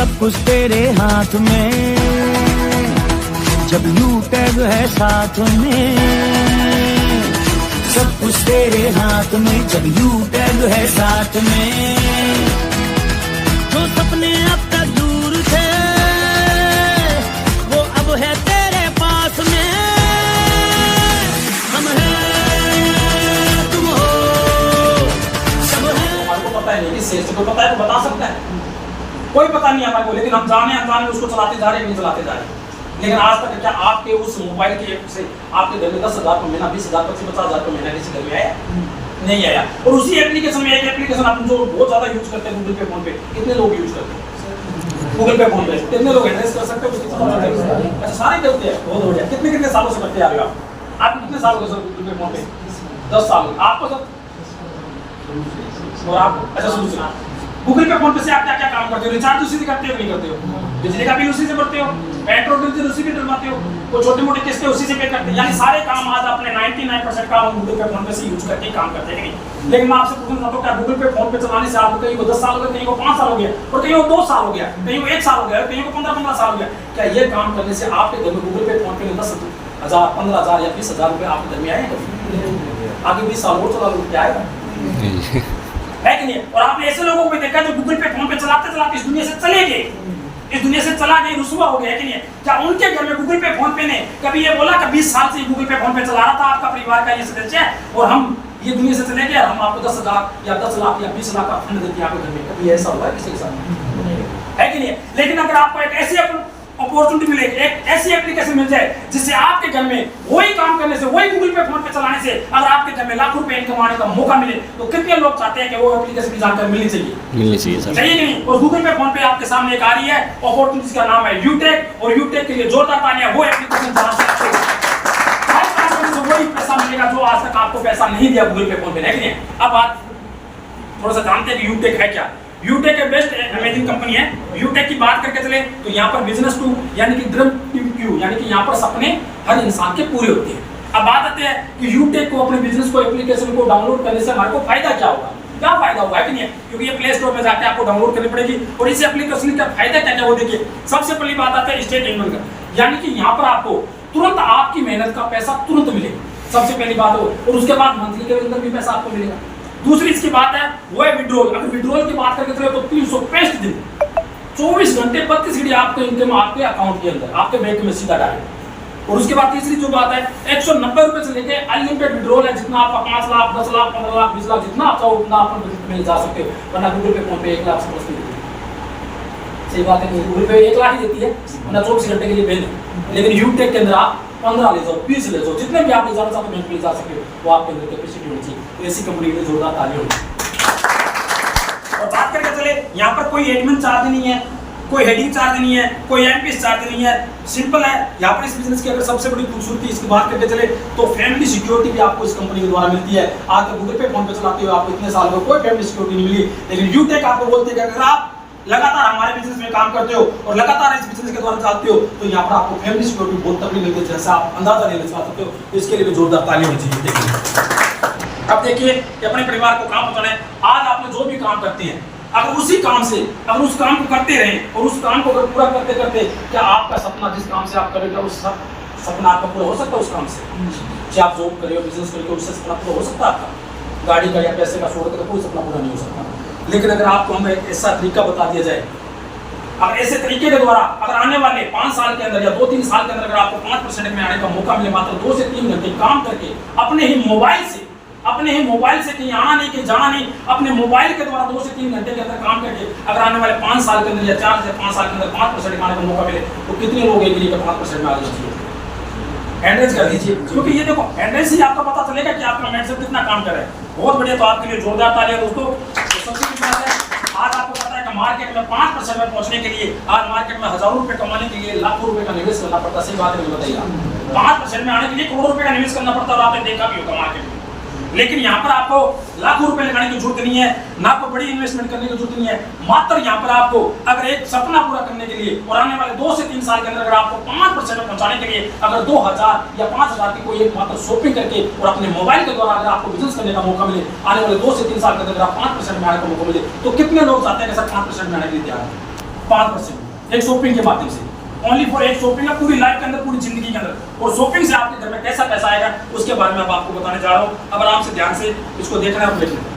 सब कुछ तेरे हाथ में, जब यू टैग है साथ में। सब कुछ तेरे हाथ में, जब यू टैग है साथ में। जो सपने अब तक दूर थे, वो अब है तेरे पास में। हम हैं, तुम हो, सब है। हमारे को पता है नहीं कि सेल्स को पता है तो बता सकता है, कोई पता नहीं हमारे को, लेकिन हम जाने अनजाने उसको चलाते जा रहे हैं, नहीं चलाते जा रहे हैं। लेकिन आज तक क्या आपके उस मोबाइल के ऐप से आपके घर में 10,000 पर महीना, 20,000 पर 50,000 पर महीना किसी घर में आया? नहीं आया। और उसी एप्लीकेशन में एक एप्लीकेशन आप जो बहुत ज्यादा यूज करते हैं गूगल पे, फोन पे, कितने लोग यूज करते हैं गूगल पे, फोन पे? कितने लोग एड्रेस कर सकते हैं उसकी? अच्छा, सारे करते हैं, बहुत बढ़िया। कितने कितने सालों से करते आ रहे हो आप कितने साल हो गए सर गूगल पे, फोन पे? 10 साल। आपको सर? और आप? अच्छा, शुरू से गूगल पे, फोन पे से आप क्या क्या काम करते हो? रिचार्ज उसी से करते हो नहीं करते हो? बिजली का बिल उसी से भरते हो, पेट्रोल डीजल उसी पे डलवाते हो, वो छोटे मोटे किस्तें उसी से पे करते हैं। यानी सारे काम आज अपने 99% काम हम गूगल पे, फोन पे से यूज करके काम करते हैं कि नहीं? लेकिन मैं आपसे पूछना चाहता हूं, क्या गूगल पे, फोन पे चलाने से आपको कहीं को 10 साल हो गए, कहीं को 5 साल हो गया, और कहीं को 2 साल हो गया, कहीं को 1 साल हो गया, कहीं को 15-15 साल हो गया? क्या ये काम करने से आपके घर में गूगल पे, फोन पे 10,000, 15,000 या 20,000 रुपए आपके घर में आए कभी? आगे 20 साल और चला लो, क्या आएगा? है कि नहीं? और आपने ऐसे लोगों को भी देखा जो गूगल पे, फोन पे चलाते चलाते इस दुनिया से चले गए, इस दुनिया से चला गए, रुसवा हो गया, है कि नहीं? क्या उनके घर में गूगल पे, फोन पे ने कभी ये बोला कि 20 साल से गूगल पे, फोन पे चला रहा था आपका परिवार का ये सदस्य है और हम ये दुनिया से चले गए, हम आपको 10,000 या 10 लाख या 20 लाख का फंड देते हैं आपके घर में? कभी ऐसा हुआ है किसी के साथ? है कि नहीं? लेकिन अगर आपको एक ऐसी अपॉर्चुनिटी मिले, एक ऐसी एप्लीकेशन मिल जाए जिससे आपके घर में वही काम करने से, वही गूगल पे, फोन पे चलाने से अगर आपके घर में लाखों रुपए इनकम आने का मौका मिले, तो कितने लोग चाहते हैं कि वो एप्लीकेशन की जानकारी मिलनी चाहिए सर? चाहिए नहीं? और गूगल पे, फोन पे आपके सामने एक आ रही है अपॉर्चुनिटी, का नाम है यूटेक, और यूटेक के लिए जोरदार तालियां। वो एप्लीकेशन चला सकते हो, वही पैसा मिलेगा जो आज तक आपको पैसा नहीं दिया गूगल पे, फोन पे, है कि नहीं? अब बात थोड़ा सा जानते हैं कि यूटेक है क्या। यूटेक एक बेस्ट अमेजिंग कंपनी है। यूटेक की बात करके चले तो यहाँ पर बिजनेस टू यानी कि ड्रीम क्यू, यानी कि यहाँ पर सपने हर इंसान के पूरे होते हैं। अब बात आती है कि यूटेक को, अपने बिजनेस को, एप्लीकेशन को डाउनलोड करने से हमारे को फायदा क्या होगा? क्या फायदा होगा, है कि नहीं? क्योंकि ये प्ले स्टोर में जाके आपको डाउनलोड करनी पड़ेगी, और इस एप्लीकेशन का फायदा क्या क्या वो देखिए। सबसे पहली बात आती है स्टेट इनकम का, यानी कि यहाँ पर आपको तुरंत आपकी मेहनत का पैसा तुरंत मिलेगा, सबसे पहली बात हो। और उसके बाद मंथली के अंदर भी पैसा आपको मिलेगा। दूसरी इसकी बात है वो है विड्रॉल। अगर विड्रॉल की बात करके चले तो 365 दिन 24 घंटे 32 घंटे आपको इनकम आपके अकाउंट के अंदर, आपके बैंक में सीधा डायरेक्ट। और उसके बाद तीसरी जो बात है 190 रुपए से लेके अनलिमिटेड विड्रॉल है, जितना आपका 5 लाख, 10 लाख, 15 लाख, 20 लाख, जितना आप चाहो उतना आप में जा सकते हो। वरना गूगल पे, फोन पे 1 लाख से प्लस नहीं देती। सही बात है, गूगल पे 1 लाख ही देती है, वरना 24 घंटे के लिए बेन। लेकिन यूटेक के अंदर आप 15 ले जाओ, 20 ले जाओ, जितने भी आप ले जाना चाहते हैं ले जा सकते हो, वो आपके अंदर कैपेसिटी होनी चाहिए। तो ऐसी कंपनी में जोरदार तालियां होगी। और बात करके चले, यहाँ पर कोई एडमिन चार्ज नहीं है, कोई हेडिंग चार्ज नहीं है, कोई एमपीएस चार्ज नहीं है, सिंपल है। यहाँ पर इस बिजनेस की अगर सबसे बड़ी खूबसूरती इसकी बात करके चले तो फैमिली सिक्योरिटी भी आपको इस कंपनी के द्वारा मिलती है। आज तक गूगल पे, फोन पे चलाते हो आपको इतने साल में कोई फैमिली सिक्योरिटी नहीं मिली, लेकिन यूटेक आपको बोलते हैं कि अगर आप लगातार हमारे बिजनेस में काम करते हो और लगातार इस बिजनेस के द्वारा चलते हो तो यहाँ पर आपको फैमिली सिक्योरिटी बहुत तगड़ी मिलती है, जैसा आप अंदाजा नहीं लगा सकते हो। तो इसके लिए भी जोरदार तालियां होनी चाहिए। देखिए, अब देखिए कि अपने परिवार को काम पहुंचाना है। आज आपने जो भी काम करते हैं, अगर उसी काम से, अगर उस काम को करते रहें और उस काम को अगर पूरा करते करते, क्या आपका सपना जिस काम से आप करेंगे उस सपना आपका पूरा हो सकता है? उस काम से चाहे आप जॉब करें, बिजनेस करें, उससे सपना पूरा हो सकता है आपका? गाड़ी का या पैसे का छोड़ कर कोई सपना पूरा नहीं हो सकता। लेकिन अगर आपको हम एक ऐसा तरीका बता दिया जाए, अगर ऐसे तरीके के द्वारा अगर आने वाले 5 साल के अंदर या 2-3 साल के अंदर अगर आपको 5% में आने का मौका मिले, मात्र 2 से 3 घंटे काम करके अपने ही मोबाइल से कहीं आना नहीं, कहीं जाना नहीं, अपने मोबाइल के द्वारा 2 से 3 घंटे के अंदर काम करके अगर आने वाले 5 साल के अंदर या 4 से 5 साल के अंदर 5% आने का मौका मिले, तो कितने लोग एक लिए 5% में आ जाएंगे? एंड्रेस कर दीजिए, क्योंकि ये देखो एंड्रेस ही आपका पता चलेगा कि आपका माइंडसेट कितना काम कर रहा है। बहुत बढ़िया, तो आपके लिए जोरदार तालियां दोस्तों। तो सबसे बड़ी बात है, आज आपको पता है कि मार्केट में 5% में पहुंचने के लिए, आज मार्केट में हजारों रुपए कमाने के लिए लाखों रुपए का निवेश करना पड़ता है। सही बात है, बताइए। 5% में आने के लिए करोड़ों रुपए का निवेश करना पड़ता है, और आपने देखा भी होगा मार्केट में। लेकिन यहाँ पर आपको लाखों रुपए लगाने की जरूरत नहीं है, ना आपको बड़ी इन्वेस्टमेंट करने की जरूरत नहीं है। मात्र यहाँ पर आपको अगर एक सपना पूरा करने के लिए और आने वाले 2 से 3 साल के अंदर अगर आपको 5% में पहुंचाने के लिए अगर 2000 या 5000 की कोई एक मात्र शॉपिंग करके और अपने मोबाइल के द्वारा अगर आपको बिजनेस करने का मौका मिले, आने वाले 2 से 3 साल के अंदर आप 5% में आने का मौका मिले, तो कितने लोग चाहते हैं कि सर 5% में आने के लिए तैयार है? 5% एक शॉपिंग के माध्यम से, ओनली फॉर एक शॉपिंग है, पूरी लाइफ के अंदर, पूरी जिंदगी के अंदर। और शॉपिंग से आपके घर में कैसा पैसा आएगा उसके बारे में अब आपको बताने जा रहा हूँ। अब आराम से ध्यान से इसको देखना है और देखना है।